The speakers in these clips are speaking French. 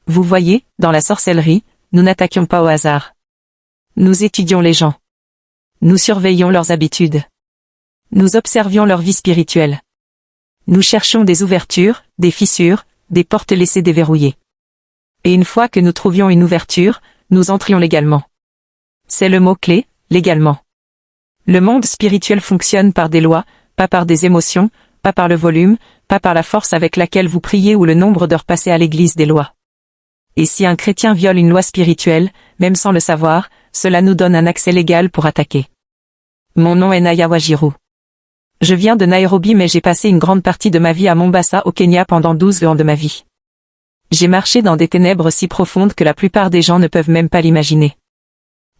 Vous voyez, dans la sorcellerie, nous n'attaquions pas au hasard. Nous étudions les gens. Nous surveillions leurs habitudes. Nous observions leur vie spirituelle. Nous cherchions des ouvertures, des fissures, des portes laissées déverrouillées. Et une fois que nous trouvions une ouverture, nous entrions légalement. C'est le mot-clé, légalement. Le monde spirituel fonctionne par des lois, pas par des émotions, pas par le volume, pas par la force avec laquelle vous priez ou le nombre d'heures passées à l'église des lois. Et si un chrétien viole une loi spirituelle, même sans le savoir, cela nous donne un accès légal pour attaquer. Mon nom est Naya Wajiru. Je viens de Nairobi mais j'ai passé une grande partie de ma vie à Mombasa au Kenya pendant 12 ans de ma vie. J'ai marché dans des ténèbres si profondes que la plupart des gens ne peuvent même pas l'imaginer.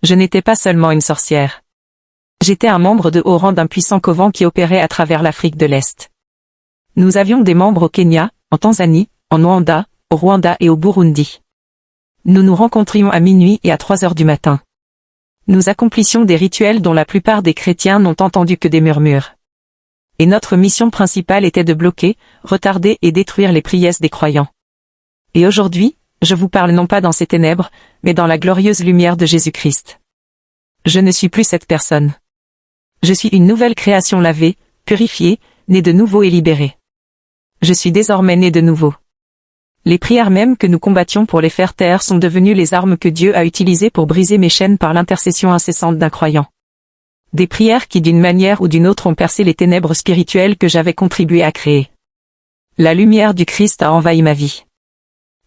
Je n'étais pas seulement une sorcière. J'étais un membre de haut rang d'un puissant coven qui opérait à travers l'Afrique de l'Est. Nous avions des membres au Kenya, en Tanzanie, en Ouganda, au Rwanda et au Burundi. Nous nous rencontrions à minuit et à 3 heures du matin. Nous accomplissions des rituels dont la plupart des chrétiens n'ont entendu que des murmures. Et notre mission principale était de bloquer, retarder et détruire les prières des croyants. Et aujourd'hui, je vous parle non pas dans ces ténèbres, mais dans la glorieuse lumière de Jésus-Christ. Je ne suis plus cette personne. Je suis une nouvelle création lavée, purifiée, née de nouveau et libérée. Je suis désormais née de nouveau. Les prières mêmes que nous combattions pour les faire taire sont devenues les armes que Dieu a utilisées pour briser mes chaînes par l'intercession incessante d'un croyant. Des prières qui d'une manière ou d'une autre ont percé les ténèbres spirituelles que j'avais contribué à créer. La lumière du Christ a envahi ma vie.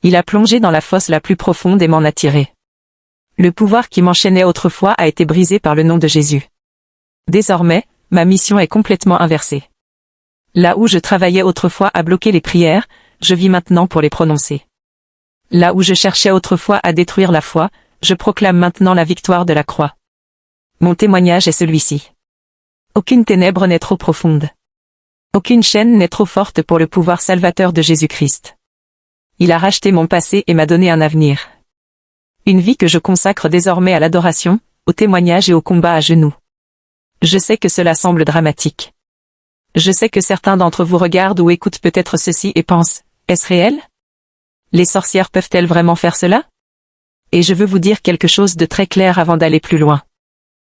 Il a plongé dans la fosse la plus profonde et m'en a tiré. Le pouvoir qui m'enchaînait autrefois a été brisé par le nom de Jésus. Désormais, ma mission est complètement inversée. Là où je travaillais autrefois à bloquer les prières, je vis maintenant pour les prononcer. Là où je cherchais autrefois à détruire la foi, je proclame maintenant la victoire de la croix. Mon témoignage est celui-ci. Aucune ténèbre n'est trop profonde. Aucune chaîne n'est trop forte pour le pouvoir salvateur de Jésus-Christ. Il a racheté mon passé et m'a donné un avenir. Une vie que je consacre désormais à l'adoration, au témoignage et au combat à genoux. Je sais que cela semble dramatique. Je sais que certains d'entre vous regardent ou écoutent peut-être ceci et pensent, est-ce réel? Les sorcières peuvent-elles vraiment faire cela? Et je veux vous dire quelque chose de très clair avant d'aller plus loin.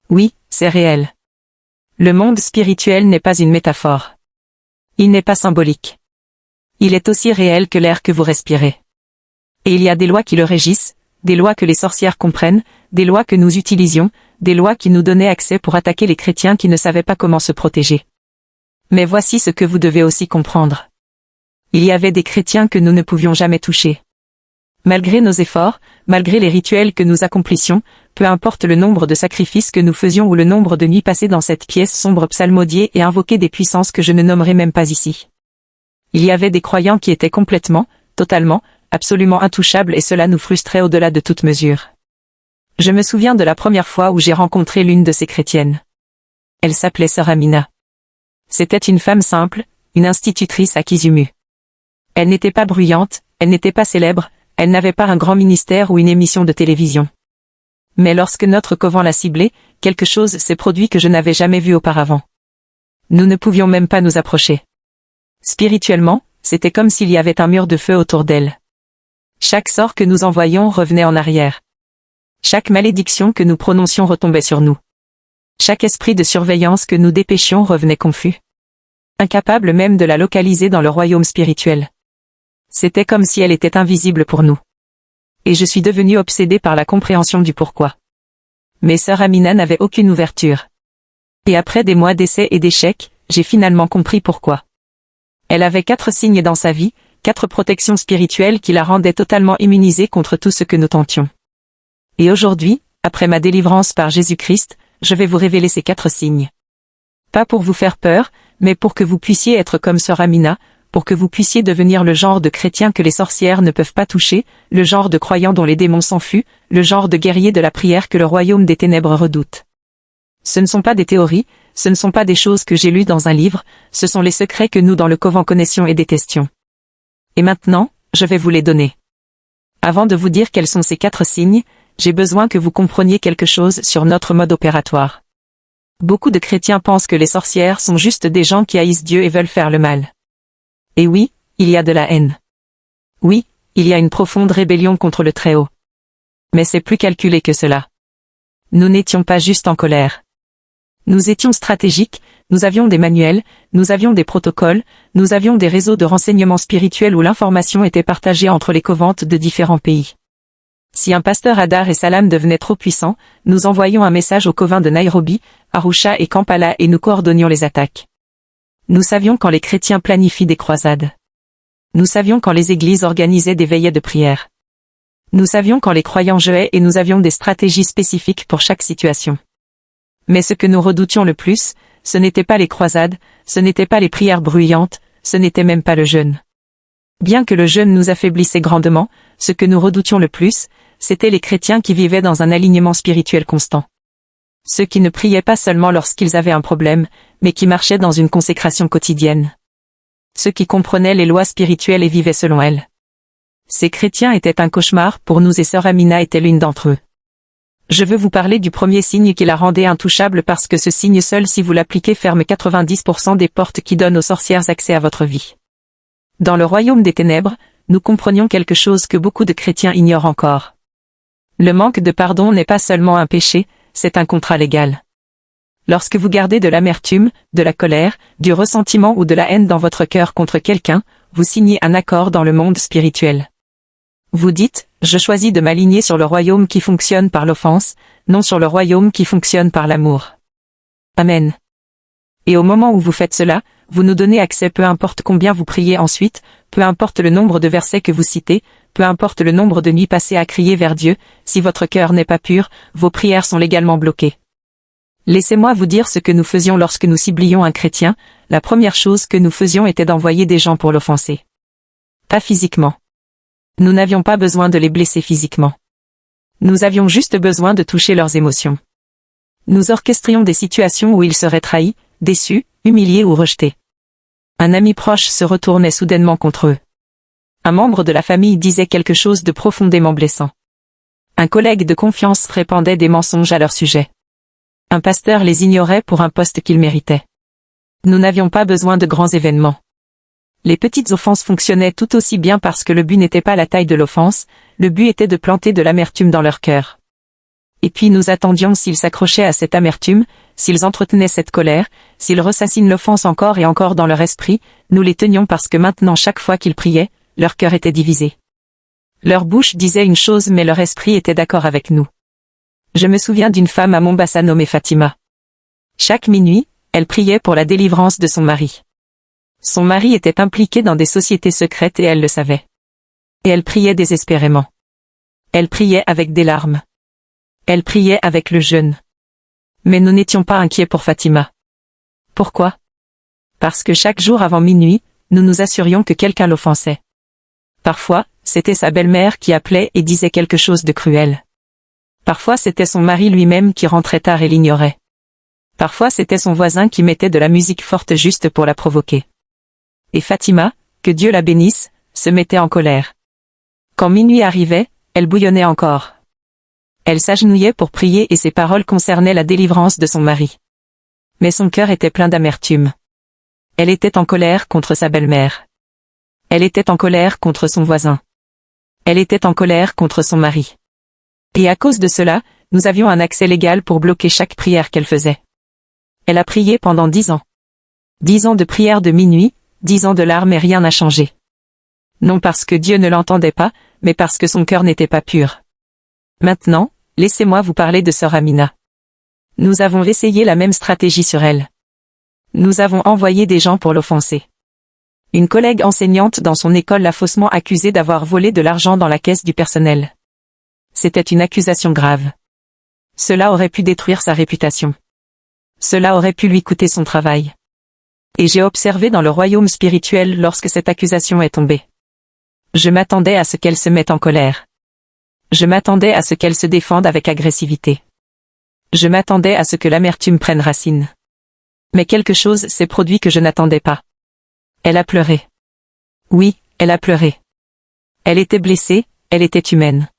Oui, c'est réel. Le monde spirituel n'est pas une métaphore. Il n'est pas symbolique. Il est aussi réel que l'air que vous respirez. Et il y a des lois qui le régissent, des lois que les sorcières comprennent, des lois que nous utilisions, des lois qui nous donnaient accès pour attaquer les chrétiens qui ne savaient pas comment se protéger. Mais voici ce que vous devez aussi comprendre. Il y avait des chrétiens que nous ne pouvions jamais toucher. Malgré nos efforts, malgré les rituels que nous accomplissions, peu importe le nombre de sacrifices que nous faisions ou le nombre de nuits passées dans cette pièce sombre psalmodier et invoquer des puissances que je ne nommerai même pas ici. Il y avait des croyants qui étaient complètement, totalement, absolument intouchables et cela nous frustrait au-delà de toute mesure. Je me souviens de la première fois où j'ai rencontré l'une de ces chrétiennes. Elle s'appelait Sœur Amina. C'était une femme simple, une institutrice à Kisumu. Elle n'était pas bruyante, elle n'était pas célèbre, elle n'avait pas un grand ministère ou une émission de télévision. Mais lorsque notre coven l'a ciblée, quelque chose s'est produit que je n'avais jamais vu auparavant. Nous ne pouvions même pas nous approcher. Spirituellement, c'était comme s'il y avait un mur de feu autour d'elle. Chaque sort que nous envoyions revenait en arrière. Chaque malédiction que nous prononcions retombait sur nous. Chaque esprit de surveillance que nous dépêchions revenait confus. Incapable même de la localiser dans le royaume spirituel. C'était comme si elle était invisible pour nous. Et je suis devenu obsédé par la compréhension du pourquoi. Mais Sœur Amina n'avait aucune ouverture. Et après des mois d'essais et d'échecs, j'ai finalement compris pourquoi. Elle avait 4 signes dans sa vie, 4 protections spirituelles qui la rendaient totalement immunisée contre tout ce que nous tentions. Et aujourd'hui, après ma délivrance par Jésus-Christ, je vais vous révéler ces 4 signes. Pas pour vous faire peur, mais pour que vous puissiez être comme Sœur Amina, pour que vous puissiez devenir le genre de chrétien que les sorcières ne peuvent pas toucher, le genre de croyant dont les démons s'enfuient, le genre de guerrier de la prière que le royaume des ténèbres redoute. Ce ne sont pas des théories, ce ne sont pas des choses que j'ai lues dans un livre, ce sont les secrets que nous dans le coven connaissions et détestions. Et maintenant, je vais vous les donner. Avant de vous dire quels sont ces 4 signes, j'ai besoin que vous compreniez quelque chose sur notre mode opératoire. Beaucoup de chrétiens pensent que les sorcières sont juste des gens qui haïssent Dieu et veulent faire le mal. Et oui, il y a de la haine. Oui, il y a une profonde rébellion contre le Très-Haut. Mais c'est plus calculé que cela. Nous n'étions pas juste en colère. Nous étions stratégiques, nous avions des manuels, nous avions des protocoles, nous avions des réseaux de renseignement spirituel où l'information était partagée entre les coventes de différents pays. Si un pasteur à Dar es Salaam devenait trop puissant, nous envoyions un message aux covins de Nairobi, Arusha et Kampala et nous coordonnions les attaques. Nous savions quand les chrétiens planifient des croisades. Nous savions quand les églises organisaient des veillées de prière. Nous savions quand les croyants jeûnaient et nous avions des stratégies spécifiques pour chaque situation. Mais ce que nous redoutions le plus, ce n'était pas les croisades, ce n'était pas les prières bruyantes, ce n'était même pas le jeûne. Bien que le jeûne nous affaiblissait grandement, ce que nous redoutions le plus, c'étaient les chrétiens qui vivaient dans un alignement spirituel constant. Ceux qui ne priaient pas seulement lorsqu'ils avaient un problème, mais qui marchaient dans une consécration quotidienne. Ceux qui comprenaient les lois spirituelles et vivaient selon elles. Ces chrétiens étaient un cauchemar pour nous et sœur Amina était l'une d'entre eux. Je veux vous parler du premier signe qui la rendait intouchable parce que ce signe seul si vous l'appliquez ferme 90% des portes qui donnent aux sorcières accès à votre vie. Dans le royaume des ténèbres, nous comprenions quelque chose que beaucoup de chrétiens ignorent encore. Le manque de pardon n'est pas seulement un péché, c'est un contrat légal. Lorsque vous gardez de l'amertume, de la colère, du ressentiment ou de la haine dans votre cœur contre quelqu'un, vous signez un accord dans le monde spirituel. Vous dites, je choisis de m'aligner sur le royaume qui fonctionne par l'offense, non sur le royaume qui fonctionne par l'amour. Amen. Et au moment où vous faites cela, vous nous donnez accès peu importe combien vous priez ensuite, peu importe le nombre de versets que vous citez, peu importe le nombre de nuits passées à crier vers Dieu, si votre cœur n'est pas pur, vos prières sont légalement bloquées. Laissez-moi vous dire ce que nous faisions lorsque nous ciblions un chrétien, la première chose que nous faisions était d'envoyer des gens pour l'offenser. Pas physiquement. Nous n'avions pas besoin de les blesser physiquement. Nous avions juste besoin de toucher leurs émotions. Nous orchestrions des situations où ils seraient trahis, déçus, humiliés ou rejetés. Un ami proche se retournait soudainement contre eux. Un membre de la famille disait quelque chose de profondément blessant. Un collègue de confiance répandait des mensonges à leur sujet. Un pasteur les ignorait pour un poste qu'ils méritaient. Nous n'avions pas besoin de grands événements. Les petites offenses fonctionnaient tout aussi bien parce que le but n'était pas la taille de l'offense, le but était de planter de l'amertume dans leur cœur. Et puis nous attendions s'ils s'accrochaient à cette amertume, s'ils entretenaient cette colère, s'ils ressassinent l'offense encore et encore dans leur esprit, nous les tenions parce que maintenant chaque fois qu'ils priaient, leur cœur était divisé. Leur bouche disait une chose mais leur esprit était d'accord avec nous. Je me souviens d'une femme à Mombasa nommée Fatima. Chaque minuit, elle priait pour la délivrance de son mari. Son mari était impliqué dans des sociétés secrètes et elle le savait. Et elle priait désespérément. Elle priait avec des larmes. Elle priait avec le jeûne. Mais nous n'étions pas inquiets pour Fatima. Pourquoi? Parce que chaque jour avant minuit, nous nous assurions que quelqu'un l'offensait. Parfois, c'était sa belle-mère qui appelait et disait quelque chose de cruel. Parfois c'était son mari lui-même qui rentrait tard et l'ignorait. Parfois c'était son voisin qui mettait de la musique forte juste pour la provoquer. Et Fatima, que Dieu la bénisse, se mettait en colère. Quand minuit arrivait, elle bouillonnait encore. Elle s'agenouillait pour prier et ses paroles concernaient la délivrance de son mari. Mais son cœur était plein d'amertume. Elle était en colère contre sa belle-mère. Elle était en colère contre son voisin. Elle était en colère contre son mari. Et à cause de cela, nous avions un accès légal pour bloquer chaque prière qu'elle faisait. Elle a prié pendant 10 ans. 10 ans de prière de minuit, 10 ans de larmes et rien n'a changé. Non parce que Dieu ne l'entendait pas, mais parce que son cœur n'était pas pur. Maintenant, laissez-moi vous parler de sœur Amina. Nous avons essayé la même stratégie sur elle. Nous avons envoyé des gens pour l'offenser. Une collègue enseignante dans son école l'a faussement accusée d'avoir volé de l'argent dans la caisse du personnel. C'était une accusation grave. Cela aurait pu détruire sa réputation. Cela aurait pu lui coûter son travail. Et j'ai observé dans le royaume spirituel lorsque cette accusation est tombée. Je m'attendais à ce qu'elle se mette en colère. Je m'attendais à ce qu'elle se défende avec agressivité. Je m'attendais à ce que l'amertume prenne racine. Mais quelque chose s'est produit que je n'attendais pas. Elle a pleuré. Oui, elle a pleuré. Elle était blessée, elle était humaine.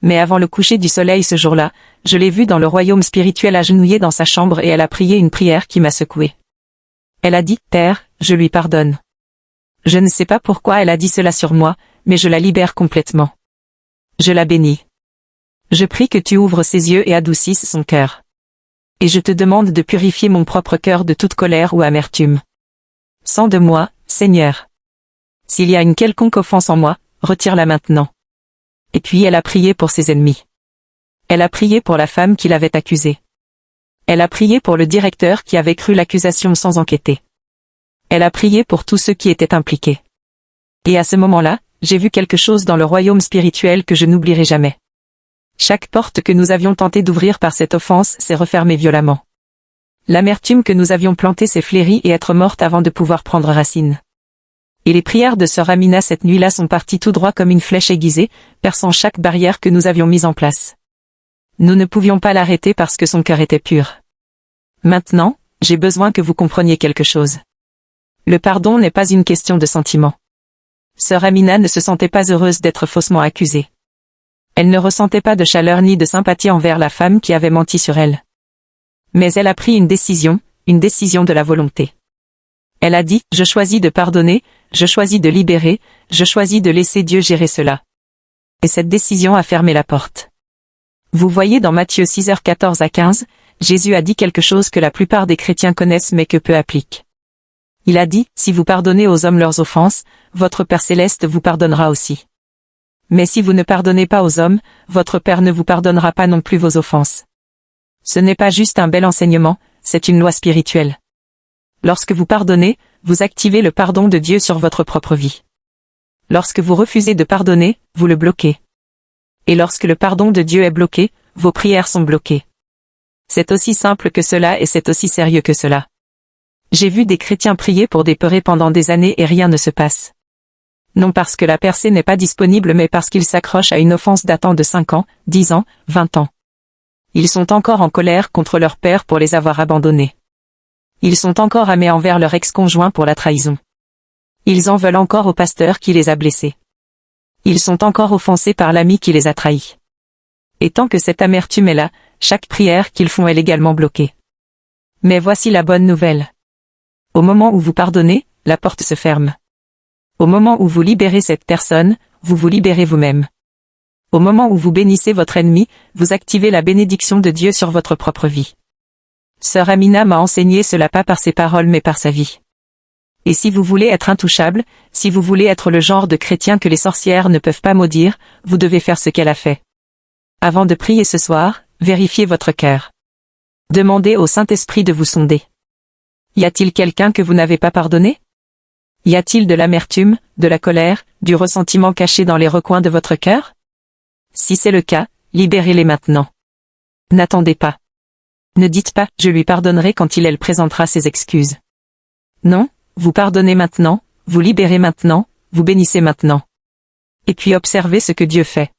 Mais avant le coucher du soleil ce jour-là, je l'ai vue dans le royaume spirituel agenouillée dans sa chambre et elle a prié une prière qui m'a secoué. Elle a dit, Père, je lui pardonne. Je ne sais pas pourquoi elle a dit cela sur moi, mais je la libère complètement. Je la bénis. Je prie que tu ouvres ses yeux et adoucisses son cœur. Et je te demande de purifier mon propre cœur de toute colère ou amertume. Sans de moi, Seigneur. S'il y a une quelconque offense en moi, retire-la maintenant. Et puis elle a prié pour ses ennemis. Elle a prié pour la femme qui l'avait accusée. Elle a prié pour le directeur qui avait cru l'accusation sans enquêter. Elle a prié pour tous ceux qui étaient impliqués. Et à ce moment-là, j'ai vu quelque chose dans le royaume spirituel que je n'oublierai jamais. Chaque porte que nous avions tenté d'ouvrir par cette offense s'est refermée violemment. L'amertume que nous avions plantée s'est flérie et être morte avant de pouvoir prendre racine. Et les prières de sœur Amina cette nuit-là sont parties tout droit comme une flèche aiguisée, perçant chaque barrière que nous avions mise en place. Nous ne pouvions pas l'arrêter parce que son cœur était pur. Maintenant, j'ai besoin que vous compreniez quelque chose. Le pardon n'est pas une question de sentiment. Sœur Amina ne se sentait pas heureuse d'être faussement accusée. Elle ne ressentait pas de chaleur ni de sympathie envers la femme qui avait menti sur elle. Mais elle a pris une décision de la volonté. Elle a dit, je choisis de pardonner, je choisis de libérer, je choisis de laisser Dieu gérer cela. Et cette décision a fermé la porte. Vous voyez dans Matthieu 6h14 à 15, Jésus a dit quelque chose que la plupart des chrétiens connaissent mais que peu appliquent. Il a dit, si vous pardonnez aux hommes leurs offenses, votre Père céleste vous pardonnera aussi. Mais si vous ne pardonnez pas aux hommes, votre Père ne vous pardonnera pas non plus vos offenses. Ce n'est pas juste un bel enseignement, c'est une loi spirituelle. Lorsque vous pardonnez, vous activez le pardon de Dieu sur votre propre vie. Lorsque vous refusez de pardonner, vous le bloquez. Et lorsque le pardon de Dieu est bloqué, vos prières sont bloquées. C'est aussi simple que cela et c'est aussi sérieux que cela. J'ai vu des chrétiens prier pour des peurés pendant des années et rien ne se passe. Non parce que la percée n'est pas disponible mais parce qu'ils s'accrochent à une offense datant de 5 ans, 10 ans, 20 ans. Ils sont encore en colère contre leur père pour les avoir abandonnés. Ils sont encore amers envers leur ex-conjoint pour la trahison. Ils en veulent encore au pasteur qui les a blessés. Ils sont encore offensés par l'ami qui les a trahis. Et tant que cette amertume est là, chaque prière qu'ils font est légalement bloquée. Mais voici la bonne nouvelle. Au moment où vous pardonnez, la porte se ferme. Au moment où vous libérez cette personne, vous vous libérez vous-même. Au moment où vous bénissez votre ennemi, vous activez la bénédiction de Dieu sur votre propre vie. Sœur Amina m'a enseigné cela pas par ses paroles mais par sa vie. Et si vous voulez être intouchable, si vous voulez être le genre de chrétien que les sorcières ne peuvent pas maudire, vous devez faire ce qu'elle a fait. Avant de prier ce soir, vérifiez votre cœur. Demandez au Saint-Esprit de vous sonder. Y a-t-il quelqu'un que vous n'avez pas pardonné? Y a-t-il de l'amertume, de la colère, du ressentiment caché dans les recoins de votre cœur? Si c'est le cas, libérez-les maintenant. N'attendez pas. Ne dites pas, je lui pardonnerai quand elle présentera ses excuses. Non, vous pardonnez maintenant, vous libérez maintenant, vous bénissez maintenant. Et puis observez ce que Dieu fait.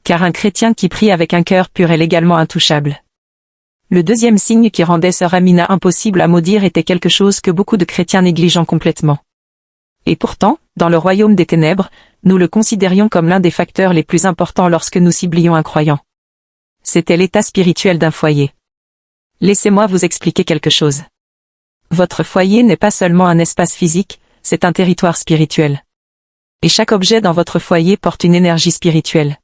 Car un chrétien qui prie avec un cœur pur est légalement intouchable. Le deuxième signe qui rendait sœur Amina impossible à maudire était quelque chose que beaucoup de chrétiens négligent complètement. Et pourtant, dans le royaume des ténèbres, nous le considérions comme l'un des facteurs les plus importants lorsque nous ciblions un croyant. C'était l'état spirituel d'un foyer. Laissez-moi vous expliquer quelque chose. Votre foyer n'est pas seulement un espace physique, c'est un territoire spirituel. Et chaque objet dans votre foyer porte une énergie spirituelle.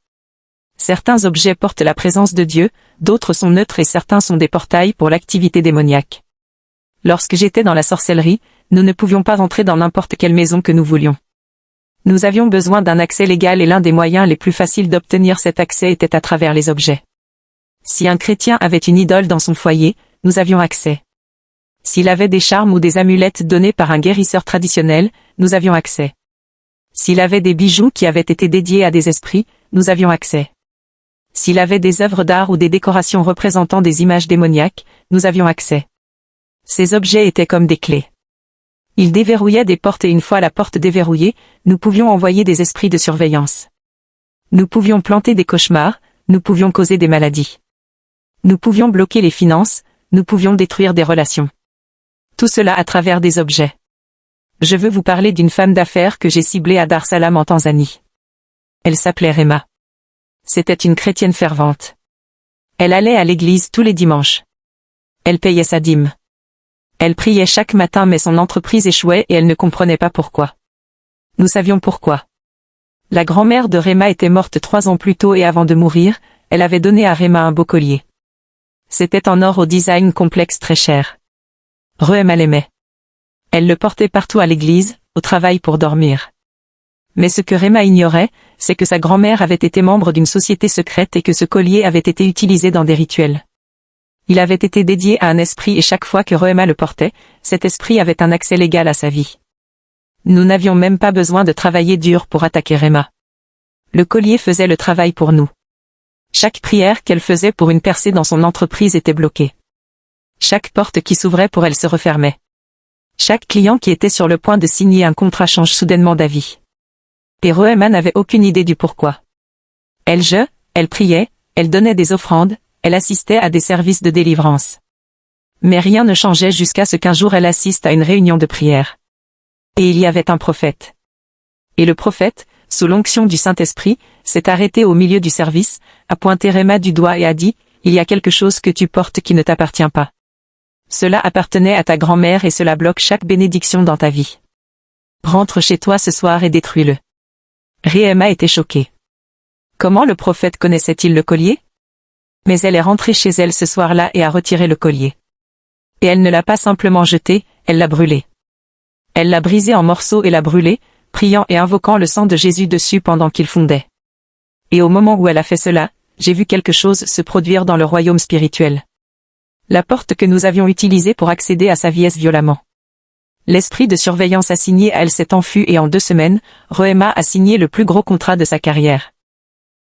Certains objets portent la présence de Dieu, d'autres sont neutres et certains sont des portails pour l'activité démoniaque. Lorsque j'étais dans la sorcellerie, nous ne pouvions pas entrer dans n'importe quelle maison que nous voulions. Nous avions besoin d'un accès légal et l'un des moyens les plus faciles d'obtenir cet accès était à travers les objets. Si un chrétien avait une idole dans son foyer, nous avions accès. S'il avait des charmes ou des amulettes donnés par un guérisseur traditionnel, nous avions accès. S'il avait des bijoux qui avaient été dédiés à des esprits, nous avions accès. S'il avait des œuvres d'art ou des décorations représentant des images démoniaques, nous avions accès. Ces objets étaient comme des clés. Ils déverrouillaient des portes et une fois la porte déverrouillée, nous pouvions envoyer des esprits de surveillance. Nous pouvions planter des cauchemars, nous pouvions causer des maladies. Nous pouvions bloquer les finances, nous pouvions détruire des relations. Tout cela à travers des objets. Je veux vous parler d'une femme d'affaires que j'ai ciblée à Dar Salam en Tanzanie. Elle s'appelait Rema. C'était une chrétienne fervente. Elle allait à l'église tous les dimanches. Elle payait sa dîme. Elle priait chaque matin mais son entreprise échouait et elle ne comprenait pas pourquoi. Nous savions pourquoi. La grand-mère de Réma était morte 3 ans plus tôt et avant de mourir, elle avait donné à Réma un beau collier. C'était en or au design complexe très cher. Réma l'aimait. Elle le portait partout à l'église, au travail pour dormir. Mais ce que Réma ignorait, c'est que sa grand-mère avait été membre d'une société secrète et que ce collier avait été utilisé dans des rituels. Il avait été dédié à un esprit et chaque fois que Réma le portait, cet esprit avait un accès légal à sa vie. Nous n'avions même pas besoin de travailler dur pour attaquer Réma. Le collier faisait le travail pour nous. Chaque prière qu'elle faisait pour une percée dans son entreprise était bloquée. Chaque porte qui s'ouvrait pour elle se refermait. Chaque client qui était sur le point de signer un contrat change soudainement d'avis. Et Réma n'avait aucune idée du pourquoi. Elle priait, elle donnait des offrandes, elle assistait à des services de délivrance. Mais rien ne changeait jusqu'à ce qu'un jour elle assiste à une réunion de prière. Et il y avait un prophète. Et le prophète, sous l'onction du Saint-Esprit, s'est arrêté au milieu du service, a pointé Réma du doigt et a dit, « Il y a quelque chose que tu portes qui ne t'appartient pas. Cela appartenait à ta grand-mère et cela bloque chaque bénédiction dans ta vie. Rentre chez toi ce soir et détruis-le. » Réma était choquée. Comment le prophète connaissait-il le collier? Mais elle est rentrée chez elle ce soir-là et a retiré le collier. Et elle ne l'a pas simplement jeté, elle l'a brûlé. Elle l'a brisé en morceaux et l'a brûlé, priant et invoquant le sang de Jésus dessus pendant qu'il fondait. Et au moment où elle a fait cela, j'ai vu quelque chose se produire dans le royaume spirituel. La porte que nous avions utilisée pour accéder à sa vie est violemment. L'esprit de surveillance assigné à elle s'est enfui et en 2 semaines, Réma a signé le plus gros contrat de sa carrière.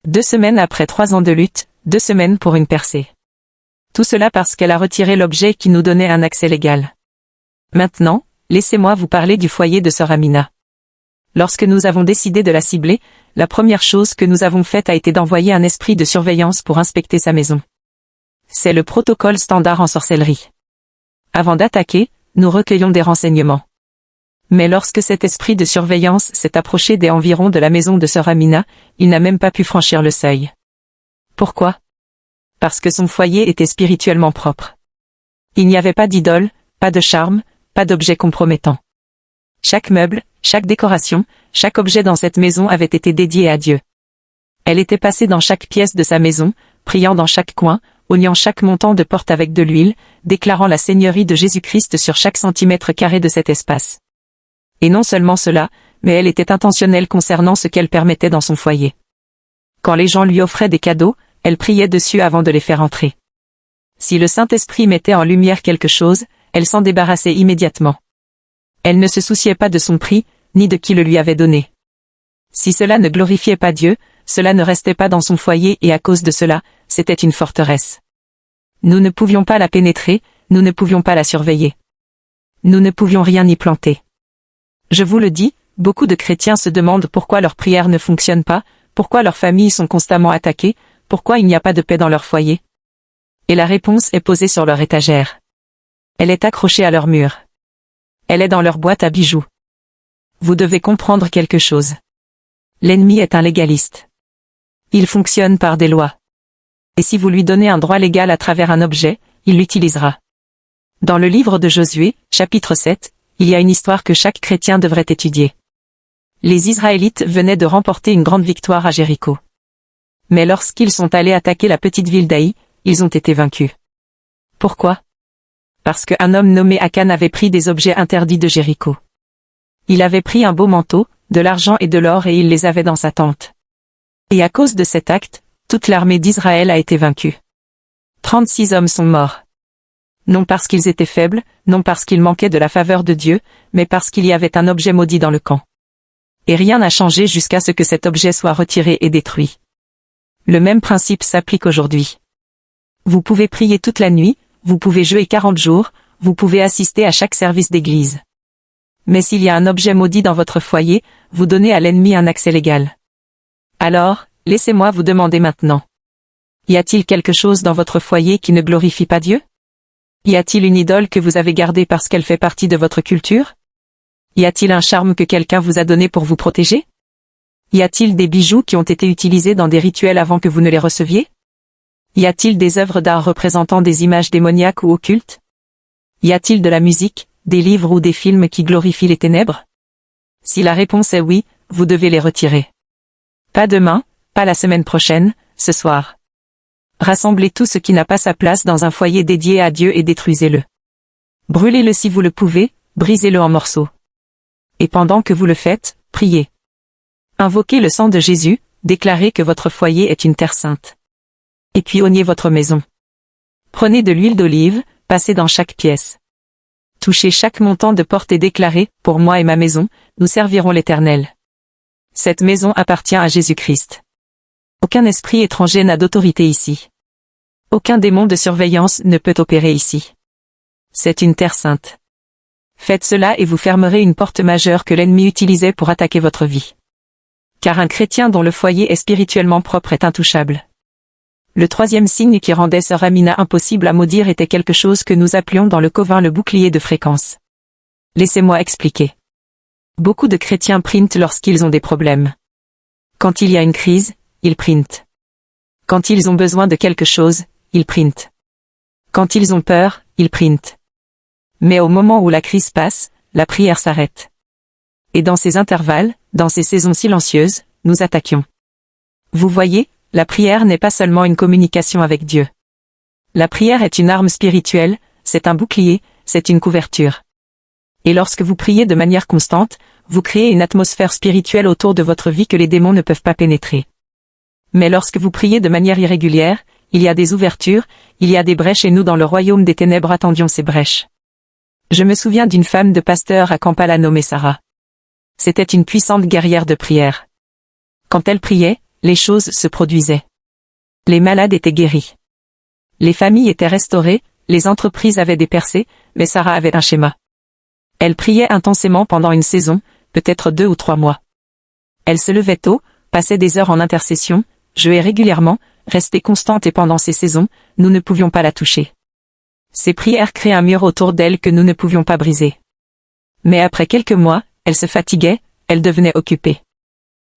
2 semaines après 3 ans de lutte, 2 semaines pour une percée. Tout cela parce qu'elle a retiré l'objet qui nous donnait un accès légal. Maintenant, laissez-moi vous parler du foyer de Sœur Amina. Lorsque nous avons décidé de la cibler, la première chose que nous avons faite a été d'envoyer un esprit de surveillance pour inspecter sa maison. C'est le protocole standard en sorcellerie. Avant d'attaquer, nous recueillons des renseignements. Mais lorsque cet esprit de surveillance s'est approché des environs de la maison de Sœur Amina, il n'a même pas pu franchir le seuil. Pourquoi? Parce que son foyer était spirituellement propre. Il n'y avait pas d'idole, pas de charme, pas d'objet compromettant. Chaque meuble, chaque décoration, chaque objet dans cette maison avait été dédié à Dieu. Elle était passée dans chaque pièce de sa maison, priant dans chaque coin, oignant chaque montant de porte avec de l'huile, déclarant la seigneurie de Jésus-Christ sur chaque centimètre carré de cet espace. Et non seulement cela, mais elle était intentionnelle concernant ce qu'elle permettait dans son foyer. Quand les gens lui offraient des cadeaux, elle priait dessus avant de les faire entrer. Si le Saint-Esprit mettait en lumière quelque chose, elle s'en débarrassait immédiatement. Elle ne se souciait pas de son prix, ni de qui le lui avait donné. Si cela ne glorifiait pas Dieu, cela ne restait pas dans son foyer et à cause de cela, c'était une forteresse. Nous ne pouvions pas la pénétrer, nous ne pouvions pas la surveiller. Nous ne pouvions rien y planter. Je vous le dis, beaucoup de chrétiens se demandent pourquoi leurs prières ne fonctionnent pas, pourquoi leurs familles sont constamment attaquées, pourquoi il n'y a pas de paix dans leur foyer. Et la réponse est posée sur leur étagère. Elle est accrochée à leur mur. Elle est dans leur boîte à bijoux. Vous devez comprendre quelque chose. L'ennemi est un légaliste. Il fonctionne par des lois. Et si vous lui donnez un droit légal à travers un objet, il l'utilisera. Dans le livre de Josué, chapitre 7, il y a une histoire que chaque chrétien devrait étudier. Les Israélites venaient de remporter une grande victoire à Jéricho. Mais lorsqu'ils sont allés attaquer la petite ville d'Aï, ils ont été vaincus. Pourquoi? Parce qu'un homme nommé Akan avait pris des objets interdits de Jéricho. Il avait pris un beau manteau, de l'argent et de l'or et il les avait dans sa tente. Et à cause de cet acte, toute l'armée d'Israël a été vaincue. 36 hommes sont morts. Non parce qu'ils étaient faibles, non parce qu'ils manquaient de la faveur de Dieu, mais parce qu'il y avait un objet maudit dans le camp. Et rien n'a changé jusqu'à ce que cet objet soit retiré et détruit. Le même principe s'applique aujourd'hui. Vous pouvez prier toute la nuit, vous pouvez jeûner 40 jours, vous pouvez assister à chaque service d'église. Mais s'il y a un objet maudit dans votre foyer, vous donnez à l'ennemi un accès légal. Alors, laissez-moi vous demander maintenant. Y a-t-il quelque chose dans votre foyer qui ne glorifie pas Dieu? Y a-t-il une idole que vous avez gardée parce qu'elle fait partie de votre culture? Y a-t-il un charme que quelqu'un vous a donné pour vous protéger? Y a-t-il des bijoux qui ont été utilisés dans des rituels avant que vous ne les receviez? Y a-t-il des œuvres d'art représentant des images démoniaques ou occultes? Y a-t-il de la musique, des livres ou des films qui glorifient les ténèbres? Si la réponse est oui, vous devez les retirer. Pas demain, pas la semaine prochaine, ce soir. Rassemblez tout ce qui n'a pas sa place dans un foyer dédié à Dieu et détruisez-le. Brûlez-le si vous le pouvez, brisez-le en morceaux. Et pendant que vous le faites, priez. Invoquez le sang de Jésus, déclarez que votre foyer est une terre sainte. Et puis oignez votre maison. Prenez de l'huile d'olive, passez dans chaque pièce. Touchez chaque montant de porte et déclarez, pour moi et ma maison, nous servirons l'Éternel. Cette maison appartient à Jésus-Christ. Aucun esprit étranger n'a d'autorité ici. Aucun démon de surveillance ne peut opérer ici. C'est une terre sainte. Faites cela et vous fermerez une porte majeure que l'ennemi utilisait pour attaquer votre vie. Car un chrétien dont le foyer est spirituellement propre est intouchable. Le troisième signe qui rendait Sœur Amina impossible à maudire était quelque chose que nous appelions dans le Covin le bouclier de fréquence. Laissez-moi expliquer. Beaucoup de chrétiens printent lorsqu'ils ont des problèmes. Quand il y a une crise, ils printent. Quand ils ont besoin de quelque chose, ils printent. Quand ils ont peur, ils printent. Mais au moment où la crise passe, la prière s'arrête. Et dans ces intervalles, dans ces saisons silencieuses, nous attaquions. Vous voyez, la prière n'est pas seulement une communication avec Dieu. La prière est une arme spirituelle, c'est un bouclier, c'est une couverture. Et lorsque vous priez de manière constante, vous créez une atmosphère spirituelle autour de votre vie que les démons ne peuvent pas pénétrer. Mais lorsque vous priez de manière irrégulière, il y a des ouvertures, il y a des brèches et nous dans le royaume des ténèbres attendions ces brèches. Je me souviens d'une femme de pasteur à Kampala nommée Sarah. C'était une puissante guerrière de prière. Quand elle priait, les choses se produisaient. Les malades étaient guéris. Les familles étaient restaurées, les entreprises avaient des percées, mais Sarah avait un schéma. Elle priait intensément pendant une saison, peut-être 2 ou 3 mois. Elle se levait tôt, passait des heures en intercession, jeûait régulièrement, restait constante et pendant ces saisons, nous ne pouvions pas la toucher. Ses prières créaient un mur autour d'elle que nous ne pouvions pas briser. Mais après quelques mois, elle se fatiguait, elle devenait occupée.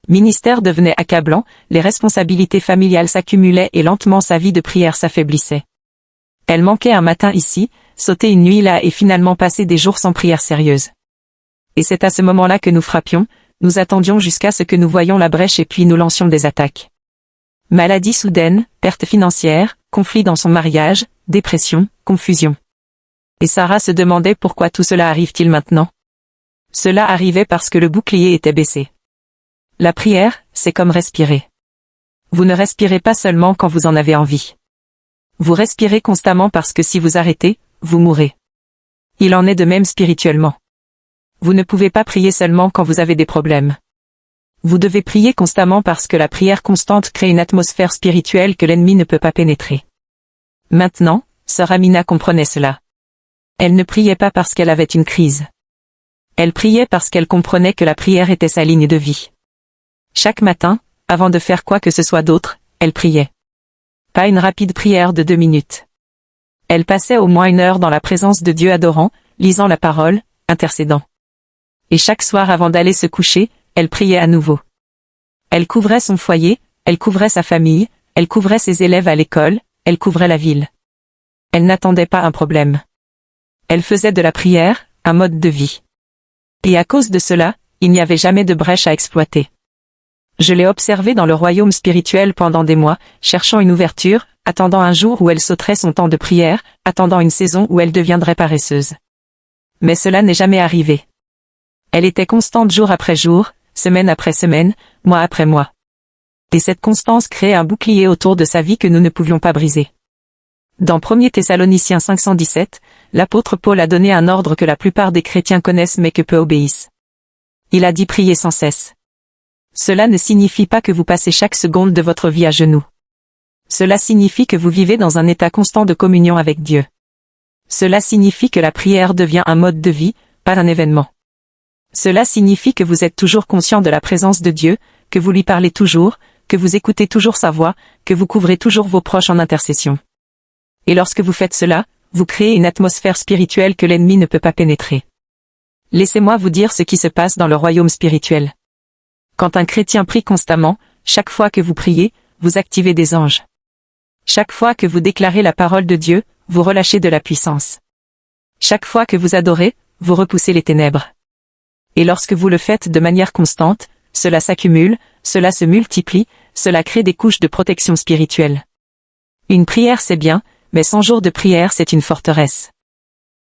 Ministère devenait accablant, les responsabilités familiales s'accumulaient et lentement sa vie de prière s'affaiblissait. Elle manquait un matin ici, sautait une nuit là et finalement passait des jours sans prière sérieuse. Et c'est à ce moment-là que nous frappions, nous attendions jusqu'à ce que nous voyions la brèche et puis nous lancions des attaques. Maladie soudaine, perte financière, conflit dans son mariage, dépression, confusion. Et Sarah se demandait pourquoi tout cela arrive-t-il maintenant. Cela arrivait parce que le bouclier était baissé. La prière, c'est comme respirer. Vous ne respirez pas seulement quand vous en avez envie. Vous respirez constamment parce que si vous arrêtez, vous mourrez. Il en est de même spirituellement. Vous ne pouvez pas prier seulement quand vous avez des problèmes. Vous devez prier constamment parce que la prière constante crée une atmosphère spirituelle que l'ennemi ne peut pas pénétrer. Maintenant, Sœur Amina comprenait cela. Elle ne priait pas parce qu'elle avait une crise. Elle priait parce qu'elle comprenait que la prière était sa ligne de vie. Chaque matin, avant de faire quoi que ce soit d'autre, elle priait. Pas une rapide prière de 2 minutes. Elle passait au moins 1 heure dans la présence de Dieu adorant, lisant la parole, intercédant. Et chaque soir avant d'aller se coucher, elle priait à nouveau. Elle couvrait son foyer, elle couvrait sa famille, elle couvrait ses élèves à l'école, elle couvrait la ville. Elle n'attendait pas un problème. Elle faisait de la prière un mode de vie. Et à cause de cela, il n'y avait jamais de brèche à exploiter. Je l'ai observée dans le royaume spirituel pendant des mois, cherchant une ouverture, attendant un jour où elle sauterait son temps de prière, attendant une saison où elle deviendrait paresseuse. Mais cela n'est jamais arrivé. Elle était constante jour après jour, semaine après semaine, mois après mois. Et cette constance créait un bouclier autour de sa vie que nous ne pouvions pas briser. Dans 1 Thessaloniciens 5:17, l'apôtre Paul a donné un ordre que la plupart des chrétiens connaissent mais que peu obéissent. Il a dit prier sans cesse. Cela ne signifie pas que vous passez chaque seconde de votre vie à genoux. Cela signifie que vous vivez dans un état constant de communion avec Dieu. Cela signifie que la prière devient un mode de vie, pas un événement. Cela signifie que vous êtes toujours conscient de la présence de Dieu, que vous lui parlez toujours, que vous écoutez toujours sa voix, que vous couvrez toujours vos proches en intercession. Et lorsque vous faites cela, vous créez une atmosphère spirituelle que l'ennemi ne peut pas pénétrer. Laissez-moi vous dire ce qui se passe dans le royaume spirituel. Quand un chrétien prie constamment, chaque fois que vous priez, vous activez des anges. Chaque fois que vous déclarez la parole de Dieu, vous relâchez de la puissance. Chaque fois que vous adorez, vous repoussez les ténèbres. Et lorsque vous le faites de manière constante, cela s'accumule, cela se multiplie, cela crée des couches de protection spirituelle. Une prière c'est bien, mais 100 jours de prière c'est une forteresse.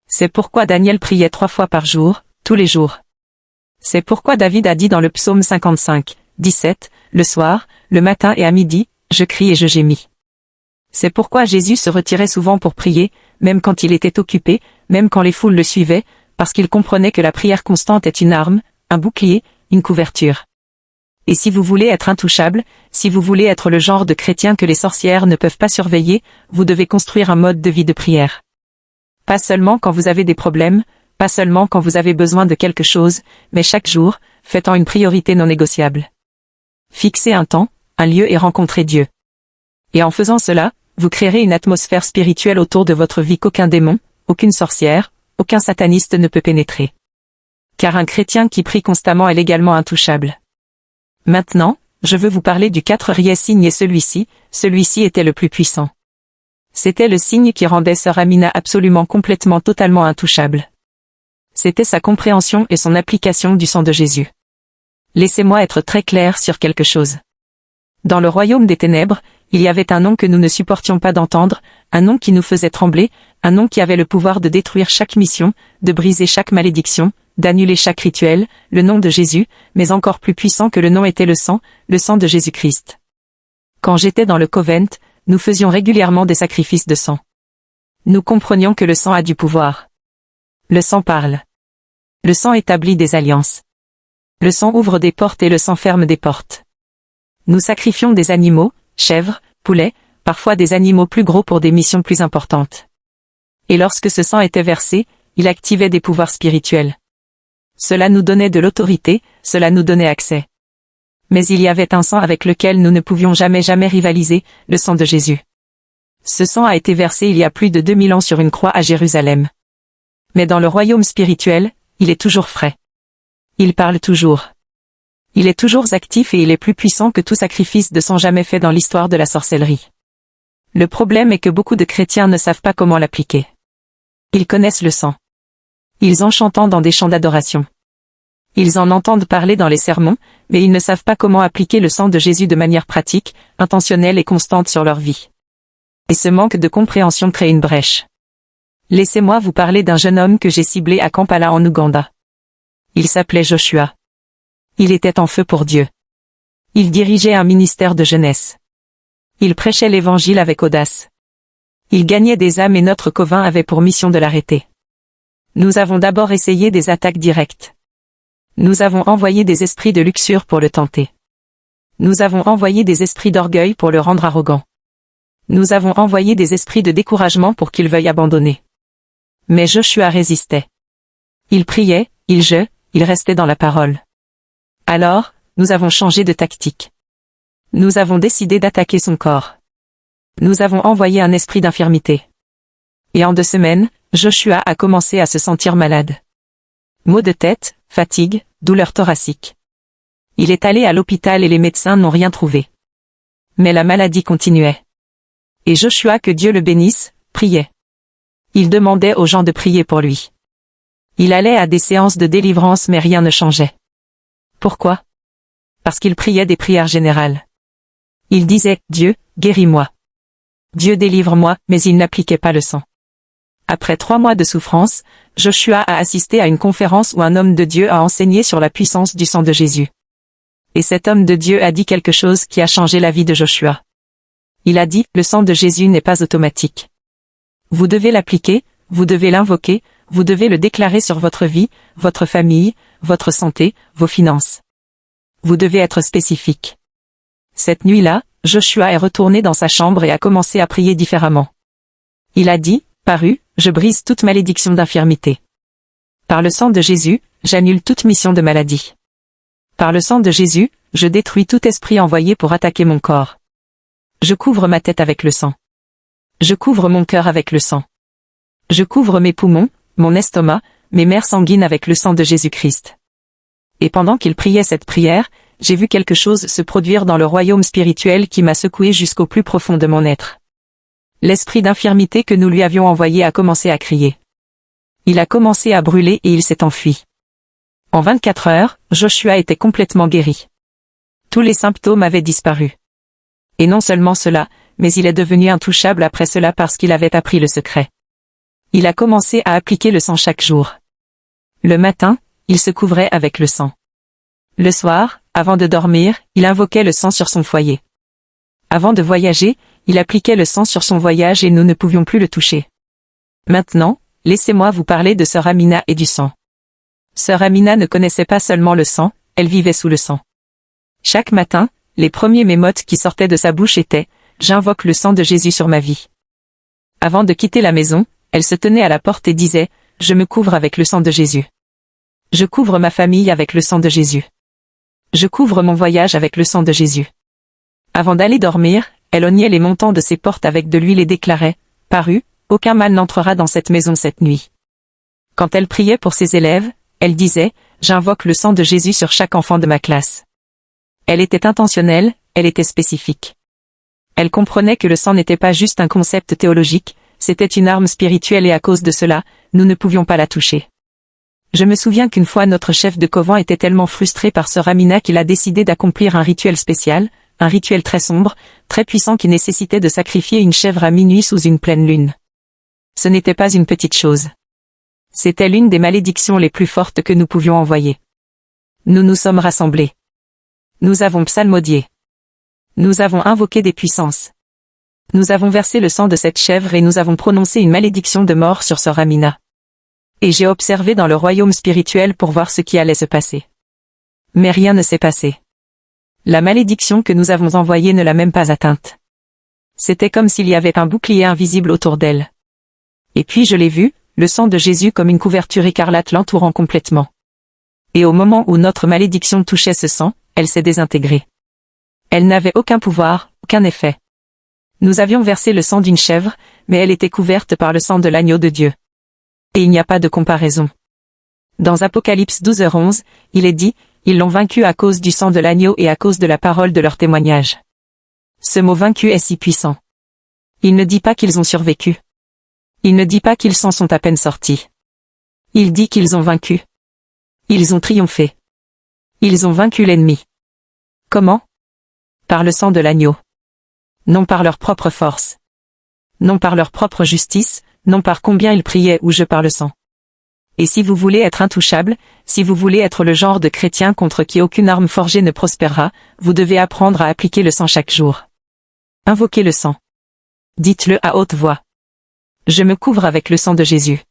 C'est pourquoi Daniel priait 3 fois par jour, tous les jours. C'est pourquoi David a dit dans le psaume 55, 17, le soir, le matin et à midi, je crie et je gémis. C'est pourquoi Jésus se retirait souvent pour prier, même quand il était occupé, même quand les foules le suivaient, parce qu'il comprenait que la prière constante est une arme, un bouclier, une couverture. Et si vous voulez être intouchable, si vous voulez être le genre de chrétien que les sorcières ne peuvent pas surveiller, vous devez construire un mode de vie de prière. Pas seulement quand vous avez des problèmes, pas seulement quand vous avez besoin de quelque chose, mais chaque jour, faites-en une priorité non négociable. Fixez un temps, un lieu et rencontrez Dieu. Et en faisant cela, vous créerez une atmosphère spirituelle autour de votre vie qu'aucun démon, aucune sorcière, aucun sataniste ne peut pénétrer. Car un chrétien qui prie constamment est légalement intouchable. Maintenant, je veux vous parler du quatrième signe et celui-ci était le plus puissant. C'était le signe qui rendait sœur Amina absolument complètement totalement intouchable. C'était sa compréhension et son application du sang de Jésus. Laissez-moi être très clair sur quelque chose. Dans le royaume des ténèbres, il y avait un nom que nous ne supportions pas d'entendre, un nom qui nous faisait trembler, un nom qui avait le pouvoir de détruire chaque mission, de briser chaque malédiction, d'annuler chaque rituel, le nom de Jésus, mais encore plus puissant que le nom était le sang de Jésus-Christ. Quand j'étais dans le Covent, nous faisions régulièrement des sacrifices de sang. Nous comprenions que le sang a du pouvoir. Le sang parle. Le sang établit des alliances. Le sang ouvre des portes et le sang ferme des portes. Nous sacrifions des animaux, chèvres, poulets, parfois des animaux plus gros pour des missions plus importantes. Et lorsque ce sang était versé, il activait des pouvoirs spirituels. Cela nous donnait de l'autorité, cela nous donnait accès. Mais il y avait un sang avec lequel nous ne pouvions jamais rivaliser, le sang de Jésus. Ce sang a été versé il y a plus de 2000 ans sur une croix à Jérusalem. Mais dans le royaume spirituel, il est toujours frais. Il parle toujours. Il est toujours actif et il est plus puissant que tout sacrifice de sang jamais fait dans l'histoire de la sorcellerie. Le problème est que beaucoup de chrétiens ne savent pas comment l'appliquer. Ils connaissent le sang. Ils en chantent dans des chants d'adoration. Ils en entendent parler dans les sermons, mais ils ne savent pas comment appliquer le sang de Jésus de manière pratique, intentionnelle et constante sur leur vie. Et ce manque de compréhension crée une brèche. Laissez-moi vous parler d'un jeune homme que j'ai ciblé à Kampala en Ouganda. Il s'appelait Joshua. Il était en feu pour Dieu. Il dirigeait un ministère de jeunesse. Il prêchait l'évangile avec audace. Il gagnait des âmes et notre coven avait pour mission de l'arrêter. Nous avons d'abord essayé des attaques directes. Nous avons envoyé des esprits de luxure pour le tenter. Nous avons envoyé des esprits d'orgueil pour le rendre arrogant. Nous avons envoyé des esprits de découragement pour qu'il veuille abandonner. Mais Joshua résistait. Il priait, il jeûnait, il restait dans la parole. Alors, nous avons changé de tactique. Nous avons décidé d'attaquer son corps. Nous avons envoyé un esprit d'infirmité. Et en 2 semaines, Joshua a commencé à se sentir malade. Maux de tête, fatigue, douleur thoracique. Il est allé à l'hôpital et les médecins n'ont rien trouvé. Mais la maladie continuait. Et Joshua, que Dieu le bénisse, priait. Il demandait aux gens de prier pour lui. Il allait à des séances de délivrance mais rien ne changeait. Pourquoi? Parce qu'il priait des prières générales. Il disait, Dieu, guéris-moi. Dieu délivre-moi, mais il n'appliquait pas le sang. Après 3 mois de souffrance, Joshua a assisté à une conférence où un homme de Dieu a enseigné sur la puissance du sang de Jésus. Et cet homme de Dieu a dit quelque chose qui a changé la vie de Joshua. Il a dit, le sang de Jésus n'est pas automatique. Vous devez l'appliquer, vous devez l'invoquer, vous devez le déclarer sur votre vie, votre famille, votre santé, vos finances. Vous devez être spécifique. Cette nuit-là, Joshua est retourné dans sa chambre et a commencé à prier différemment. Il a dit, Paru, je brise toute malédiction d'infirmité. Par le sang de Jésus, j'annule toute mission de maladie. Par le sang de Jésus, je détruis tout esprit envoyé pour attaquer mon corps. Je couvre ma tête avec le sang. Je couvre mon cœur avec le sang. Je couvre mes poumons, mon estomac, mes mers sanguines avec le sang de Jésus-Christ. Et pendant qu'il priait cette prière, j'ai vu quelque chose se produire dans le royaume spirituel qui m'a secoué jusqu'au plus profond de mon être. L'esprit d'infirmité que nous lui avions envoyé a commencé à crier. Il a commencé à brûler et il s'est enfui. En 24 heures, Joshua était complètement guéri. Tous les symptômes avaient disparu. Et non seulement cela, mais il est devenu intouchable après cela parce qu'il avait appris le secret. Il a commencé à appliquer le sang chaque jour. Le matin, il se couvrait avec le sang. Le soir, avant de dormir, il invoquait le sang sur son foyer. Avant de voyager, il appliquait le sang sur son voyage et nous ne pouvions plus le toucher. Maintenant, laissez-moi vous parler de Sœur Amina et du sang. Sœur Amina ne connaissait pas seulement le sang, elle vivait sous le sang. Chaque matin, les premiers mémotes qui sortaient de sa bouche étaient « J'invoque le sang de Jésus sur ma vie ». Avant de quitter la maison, elle se tenait à la porte et disait « Je me couvre avec le sang de Jésus. Je couvre ma famille avec le sang de Jésus. Je couvre mon voyage avec le sang de Jésus. » Avant d'aller dormir, elle oignait les montants de ses portes avec de l'huile et déclarait « Paru, aucun mal n'entrera dans cette maison cette nuit. » Quand elle priait pour ses élèves, elle disait « J'invoque le sang de Jésus sur chaque enfant de ma classe. » Elle était intentionnelle, elle était spécifique. Elle comprenait que le sang n'était pas juste un concept théologique, c'était une arme spirituelle et à cause de cela, nous ne pouvions pas la toucher. Je me souviens qu'une fois notre chef de couvent était tellement frustré par Sœur Amina qu'il a décidé d'accomplir un rituel spécial, un rituel très sombre, très puissant qui nécessitait de sacrifier une chèvre à minuit sous une pleine lune. Ce n'était pas une petite chose. C'était l'une des malédictions les plus fortes que nous pouvions envoyer. Nous nous sommes rassemblés. Nous avons psalmodié. Nous avons invoqué des puissances. Nous avons versé le sang de cette chèvre et nous avons prononcé une malédiction de mort sur Sœur Amina. Et j'ai observé dans le royaume spirituel pour voir ce qui allait se passer. Mais rien ne s'est passé. La malédiction que nous avons envoyée ne l'a même pas atteinte. C'était comme s'il y avait un bouclier invisible autour d'elle. Et puis je l'ai vu, le sang de Jésus comme une couverture écarlate l'entourant complètement. Et au moment où notre malédiction touchait ce sang, elle s'est désintégrée. Elle n'avait aucun pouvoir, aucun effet. Nous avions versé le sang d'une chèvre, mais elle était couverte par le sang de l'agneau de Dieu. Et il n'y a pas de comparaison. Dans Apocalypse 12h11, il est dit, ils l'ont vaincu à cause du sang de l'agneau et à cause de la parole de leur témoignage. Ce mot vaincu est si puissant. Il ne dit pas qu'ils ont survécu. Il ne dit pas qu'ils s'en sont à peine sortis. Il dit qu'ils ont vaincu. Ils ont triomphé. Ils ont vaincu l'ennemi. Comment? Par le sang de l'agneau. Non par leur propre force. Non par leur propre justice, non par combien ils priaient ou par le sang. Et si vous voulez être intouchable, si vous voulez être le genre de chrétien contre qui aucune arme forgée ne prospérera, vous devez apprendre à appliquer le sang chaque jour. Invoquez le sang. Dites-le à haute voix. Je me couvre avec le sang de Jésus.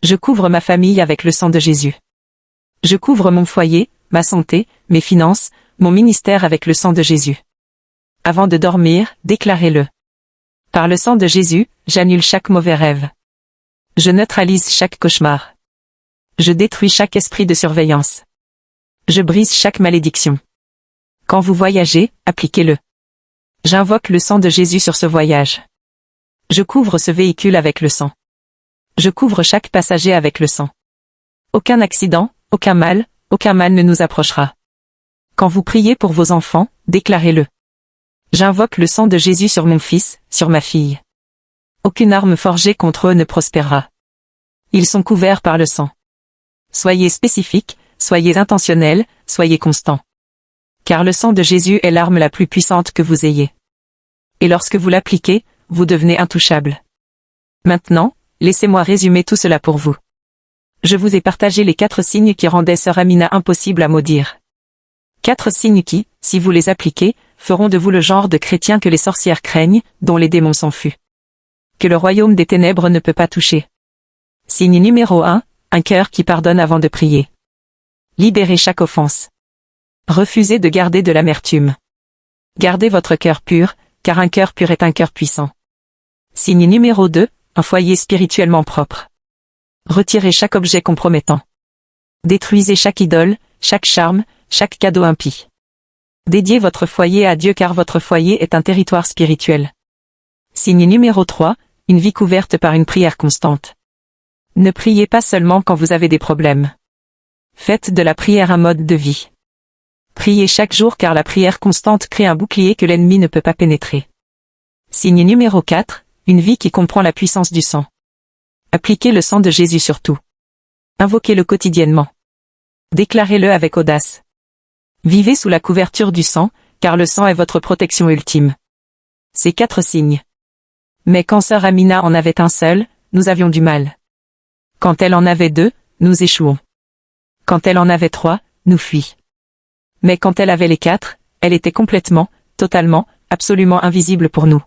Je couvre ma famille avec le sang de Jésus. Je couvre mon foyer, ma santé, mes finances, mon ministère avec le sang de Jésus. Avant de dormir, déclarez-le. Par le sang de Jésus, j'annule chaque mauvais rêve. Je neutralise chaque cauchemar. Je détruis chaque esprit de surveillance. Je brise chaque malédiction. Quand vous voyagez, appliquez-le. J'invoque le sang de Jésus sur ce voyage. Je couvre ce véhicule avec le sang. Je couvre chaque passager avec le sang. Aucun accident, aucun mal ne nous approchera. Quand vous priez pour vos enfants, déclarez-le. J'invoque le sang de Jésus sur mon fils, sur ma fille. Aucune arme forgée contre eux ne prospérera. Ils sont couverts par le sang. Soyez spécifiques, soyez intentionnels, soyez constants. Car le sang de Jésus est l'arme la plus puissante que vous ayez. Et lorsque vous l'appliquez, vous devenez intouchable. Maintenant, laissez-moi résumer tout cela pour vous. Je vous ai partagé les 4 signes qui rendaient Sœur Amina impossible à maudire. 4 signes qui, si vous les appliquez, feront de vous le genre de chrétien que les sorcières craignent, dont les démons s'enfuient. Que le royaume des ténèbres ne peut pas toucher. Signe numéro 1, un cœur qui pardonne avant de prier. Libérez chaque offense. Refusez de garder de l'amertume. Gardez votre cœur pur, car un cœur pur est un cœur puissant. Signe numéro 2, un foyer spirituellement propre. Retirez chaque objet compromettant. Détruisez chaque idole, chaque charme, chaque cadeau impie. Dédiez votre foyer à Dieu car votre foyer est un territoire spirituel. Signe numéro 3, une vie couverte par une prière constante. Ne priez pas seulement quand vous avez des problèmes. Faites de la prière un mode de vie. Priez chaque jour car la prière constante crée un bouclier que l'ennemi ne peut pas pénétrer. Signe numéro 4, une vie qui comprend la puissance du sang. Appliquez le sang de Jésus sur tout. Invoquez-le quotidiennement. Déclarez-le avec audace. Vivez sous la couverture du sang, car le sang est votre protection ultime. Ces 4 signes. Mais quand sœur Amina en avait un seul, nous avions du mal. Quand elle en avait 2, nous échouons. Quand elle en avait 3, nous fuit. Mais quand elle avait les 4, elle était complètement, totalement, absolument invisible pour nous.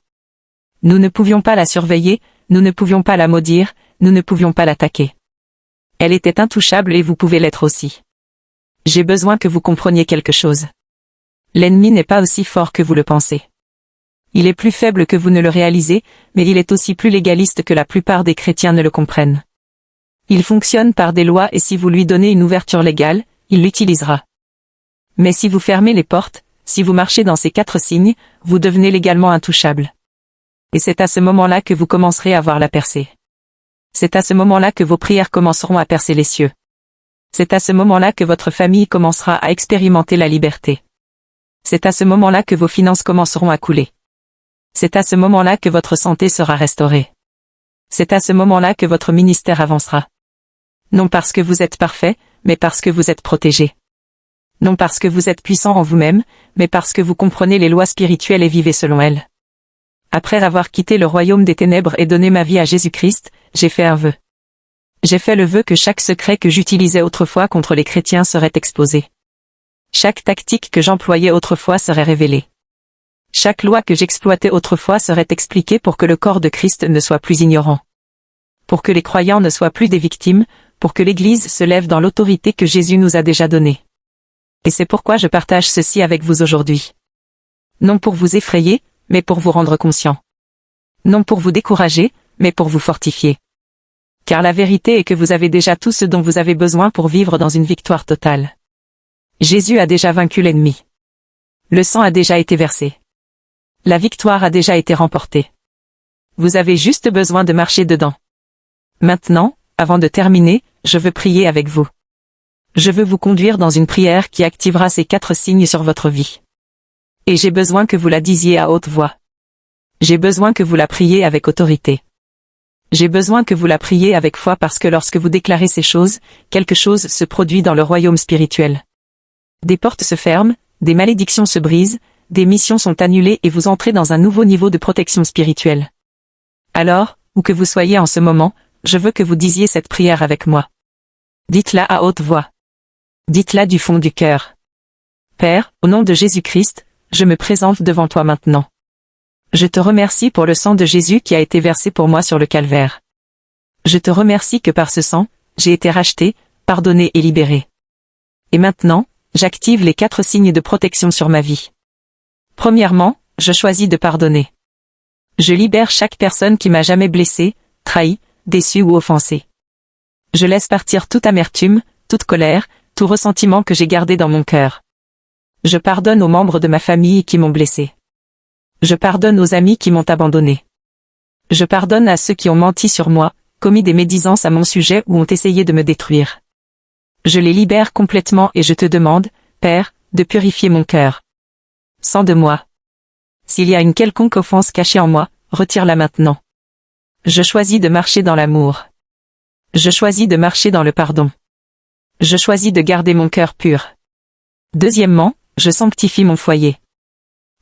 Nous ne pouvions pas la surveiller, nous ne pouvions pas la maudire, nous ne pouvions pas l'attaquer. Elle était intouchable et vous pouvez l'être aussi. J'ai besoin que vous compreniez quelque chose. L'ennemi n'est pas aussi fort que vous le pensez. Il est plus faible que vous ne le réalisez, mais il est aussi plus légaliste que la plupart des chrétiens ne le comprennent. Il fonctionne par des lois et si vous lui donnez une ouverture légale, il l'utilisera. Mais si vous fermez les portes, si vous marchez dans ces 4 signes, vous devenez légalement intouchable. Et c'est à ce moment-là que vous commencerez à voir la percée. C'est à ce moment-là que vos prières commenceront à percer les cieux. C'est à ce moment-là que votre famille commencera à expérimenter la liberté. C'est à ce moment-là que vos finances commenceront à couler. C'est à ce moment-là que votre santé sera restaurée. C'est à ce moment-là que votre ministère avancera. Non parce que vous êtes parfait, mais parce que vous êtes protégé. Non parce que vous êtes puissant en vous-même, mais parce que vous comprenez les lois spirituelles et vivez selon elles. Après avoir quitté le royaume des ténèbres et donné ma vie à Jésus-Christ, j'ai fait un vœu. J'ai fait le vœu que chaque secret que j'utilisais autrefois contre les chrétiens serait exposé. Chaque tactique que j'employais autrefois serait révélée. Chaque loi que j'exploitais autrefois serait expliquée pour que le corps de Christ ne soit plus ignorant. Pour que les croyants ne soient plus des victimes, pour que l'Église se lève dans l'autorité que Jésus nous a déjà donnée. Et c'est pourquoi je partage ceci avec vous aujourd'hui. Non pour vous effrayer, mais pour vous rendre conscient. Non pour vous décourager, mais pour vous fortifier. Car la vérité est que vous avez déjà tout ce dont vous avez besoin pour vivre dans une victoire totale. Jésus a déjà vaincu l'ennemi. Le sang a déjà été versé. La victoire a déjà été remportée. Vous avez juste besoin de marcher dedans. Maintenant, avant de terminer, je veux prier avec vous. Je veux vous conduire dans une prière qui activera ces 4 signes sur votre vie. Et j'ai besoin que vous la disiez à haute voix. J'ai besoin que vous la priez avec autorité. J'ai besoin que vous la priez avec foi parce que lorsque vous déclarez ces choses, quelque chose se produit dans le royaume spirituel. Des portes se ferment, des malédictions se brisent, des missions sont annulées et vous entrez dans un nouveau niveau de protection spirituelle. Alors, où que vous soyez en ce moment, je veux que vous disiez cette prière avec moi. Dites-la à haute voix. Dites-la du fond du cœur. Père, au nom de Jésus-Christ, je me présente devant toi maintenant. Je te remercie pour le sang de Jésus qui a été versé pour moi sur le calvaire. Je te remercie que par ce sang, j'ai été racheté, pardonné et libéré. Et maintenant, j'active les 4 signes de protection sur ma vie. Premièrement, je choisis de pardonner. Je libère chaque personne qui m'a jamais blessé, trahi, déçu ou offensé. Je laisse partir toute amertume, toute colère, tout ressentiment que j'ai gardé dans mon cœur. Je pardonne aux membres de ma famille qui m'ont blessé. Je pardonne aux amis qui m'ont abandonné. Je pardonne à ceux qui ont menti sur moi, commis des médisances à mon sujet ou ont essayé de me détruire. Je les libère complètement et je te demande, Père, de purifier mon cœur. Sans de moi. S'il y a une quelconque offense cachée en moi, retire-la maintenant. Je choisis de marcher dans l'amour. Je choisis de marcher dans le pardon. Je choisis de garder mon cœur pur. Deuxièmement, je sanctifie mon foyer.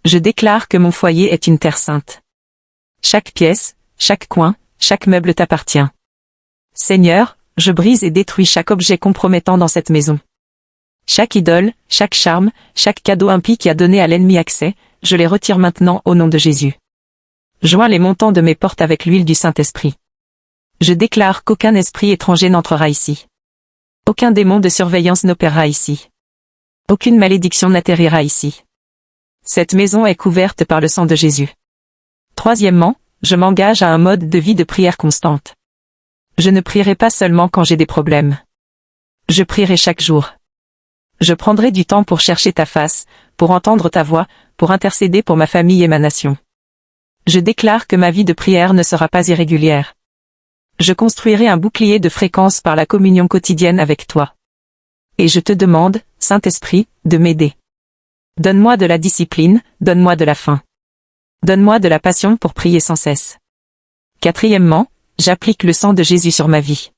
Je déclare que mon foyer est une terre sainte. Chaque pièce, chaque coin, chaque meuble t'appartient. Seigneur, je brise et détruis chaque objet compromettant dans cette maison. Chaque idole, chaque charme, chaque cadeau impie qui a donné à l'ennemi accès, je les retire maintenant au nom de Jésus. Joins les montants de mes portes avec l'huile du Saint-Esprit. Je déclare qu'aucun esprit étranger n'entrera ici. Aucun démon de surveillance n'opérera ici. Aucune malédiction n'atterrira ici. Cette maison est couverte par le sang de Jésus. Troisièmement, je m'engage à un mode de vie de prière constante. Je ne prierai pas seulement quand j'ai des problèmes. Je prierai chaque jour. Je prendrai du temps pour chercher ta face, pour entendre ta voix, pour intercéder pour ma famille et ma nation. Je déclare que ma vie de prière ne sera pas irrégulière. Je construirai un bouclier de fréquence par la communion quotidienne avec toi. Et je te demande, Saint-Esprit, de m'aider. Donne-moi de la discipline, donne-moi de la faim. Donne-moi de la passion pour prier sans cesse. Quatrièmement, j'applique le sang de Jésus sur ma vie.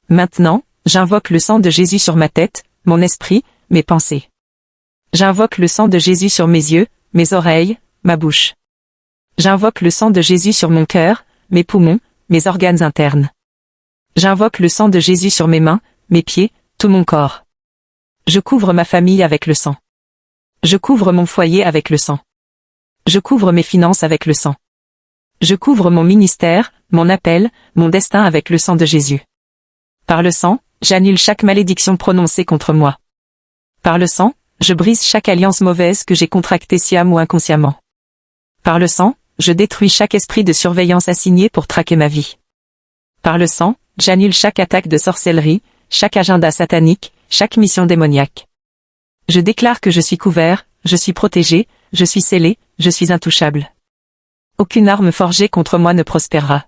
Maintenant, j'invoque le sang de Jésus sur ma tête, mon esprit, mes pensées. J'invoque le sang de Jésus sur mes yeux, mes oreilles, ma bouche. J'invoque le sang de Jésus sur mon cœur, mes poumons, mes organes internes. J'invoque le sang de Jésus sur mes mains, mes pieds, tout mon corps. Je couvre ma famille avec le sang. Je couvre mon foyer avec le sang. Je couvre mes finances avec le sang. Je couvre mon ministère, mon appel, mon destin avec le sang de Jésus. Par le sang, j'annule chaque malédiction prononcée contre moi. Par le sang, je brise chaque alliance mauvaise que j'ai contractée sciemment ou inconsciemment. Par le sang, je détruis chaque esprit de surveillance assigné pour traquer ma vie. Par le sang, j'annule chaque attaque de sorcellerie, chaque agenda satanique, chaque mission démoniaque. Je déclare que je suis couvert, je suis protégé, je suis scellé, je suis intouchable. Aucune arme forgée contre moi ne prospérera.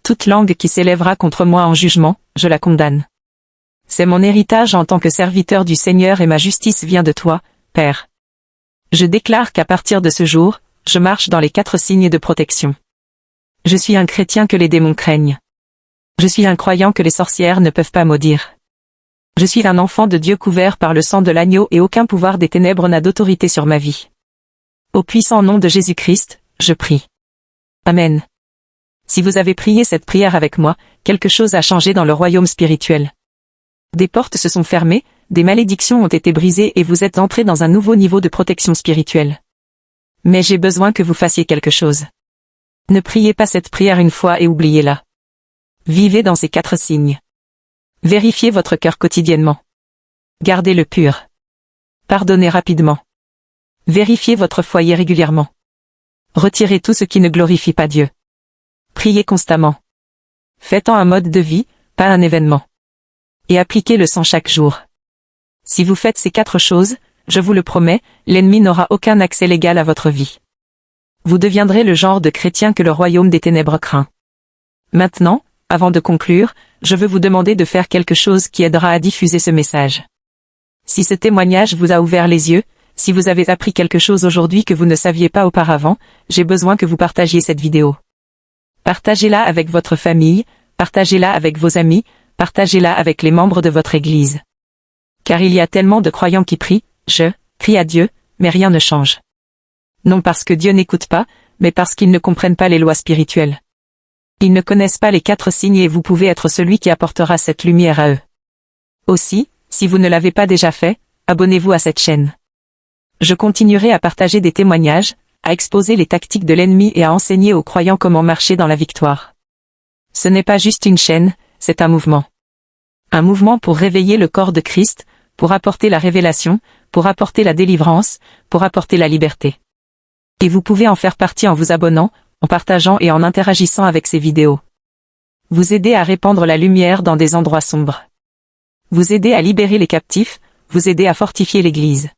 Toute langue qui s'élèvera contre moi en jugement, je la condamne. C'est mon héritage en tant que serviteur du Seigneur et ma justice vient de toi, Père. Je déclare qu'à partir de ce jour, je marche dans les 4 signes de protection. Je suis un chrétien que les démons craignent. Je suis un croyant que les sorcières ne peuvent pas maudire. Je suis un enfant de Dieu couvert par le sang de l'agneau et aucun pouvoir des ténèbres n'a d'autorité sur ma vie. Au puissant nom de Jésus-Christ, je prie. Amen. Si vous avez prié cette prière avec moi, quelque chose a changé dans le royaume spirituel. Des portes se sont fermées, des malédictions ont été brisées et vous êtes entrés dans un nouveau niveau de protection spirituelle. Mais j'ai besoin que vous fassiez quelque chose. Ne priez pas cette prière une fois et oubliez-la. Vivez dans ces 4 signes. Vérifiez votre cœur quotidiennement. Gardez-le pur. Pardonnez rapidement. Vérifiez votre foyer régulièrement. Retirez tout ce qui ne glorifie pas Dieu. Priez constamment. Faites-en un mode de vie, pas un événement. Et appliquez le sang chaque jour. Si vous faites ces 4 choses, je vous le promets, l'ennemi n'aura aucun accès légal à votre vie. Vous deviendrez le genre de chrétien que le royaume des ténèbres craint. Maintenant, avant de conclure, je veux vous demander de faire quelque chose qui aidera à diffuser ce message. Si ce témoignage vous a ouvert les yeux, si vous avez appris quelque chose aujourd'hui que vous ne saviez pas auparavant, j'ai besoin que vous partagiez cette vidéo. Partagez-la avec votre famille, partagez-la avec vos amis, partagez-la avec les membres de votre église. Car il y a tellement de croyants qui prient, je prie à Dieu, mais rien ne change. Non parce que Dieu n'écoute pas, mais parce qu'ils ne comprennent pas les lois spirituelles. Ils ne connaissent pas les 4 signes et vous pouvez être celui qui apportera cette lumière à eux. Aussi, si vous ne l'avez pas déjà fait, abonnez-vous à cette chaîne. Je continuerai à partager des témoignages, à exposer les tactiques de l'ennemi et à enseigner aux croyants comment marcher dans la victoire. Ce n'est pas juste une chaîne, c'est un mouvement. Un mouvement pour réveiller le corps de Christ, pour apporter la révélation, pour apporter la délivrance, pour apporter la liberté. Et vous pouvez en faire partie en vous abonnant, en partageant et en interagissant avec ces vidéos. Vous aider à répandre la lumière dans des endroits sombres. Vous aider à libérer les captifs, vous aider à fortifier l'Église.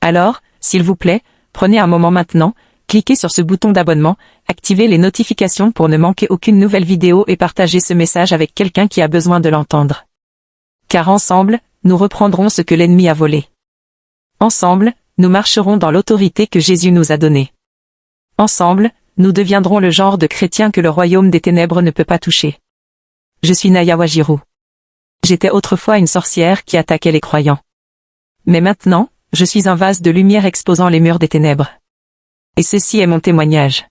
Alors, s'il vous plaît, prenez un moment maintenant, cliquez sur ce bouton d'abonnement, activez les notifications pour ne manquer aucune nouvelle vidéo et partagez ce message avec quelqu'un qui a besoin de l'entendre. Car ensemble, nous reprendrons ce que l'ennemi a volé. Ensemble, nous marcherons dans l'autorité que Jésus nous a donnée. Ensemble, nous deviendrons le genre de chrétiens que le royaume des ténèbres ne peut pas toucher. Je suis Naya Wajiru. J'étais autrefois une sorcière qui attaquait les croyants. Mais maintenant, je suis un vase de lumière exposant les murs des ténèbres. Et ceci est mon témoignage.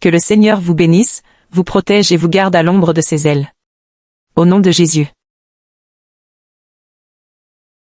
Que le Seigneur vous bénisse, vous protège et vous garde à l'ombre de ses ailes. Au nom de Jésus.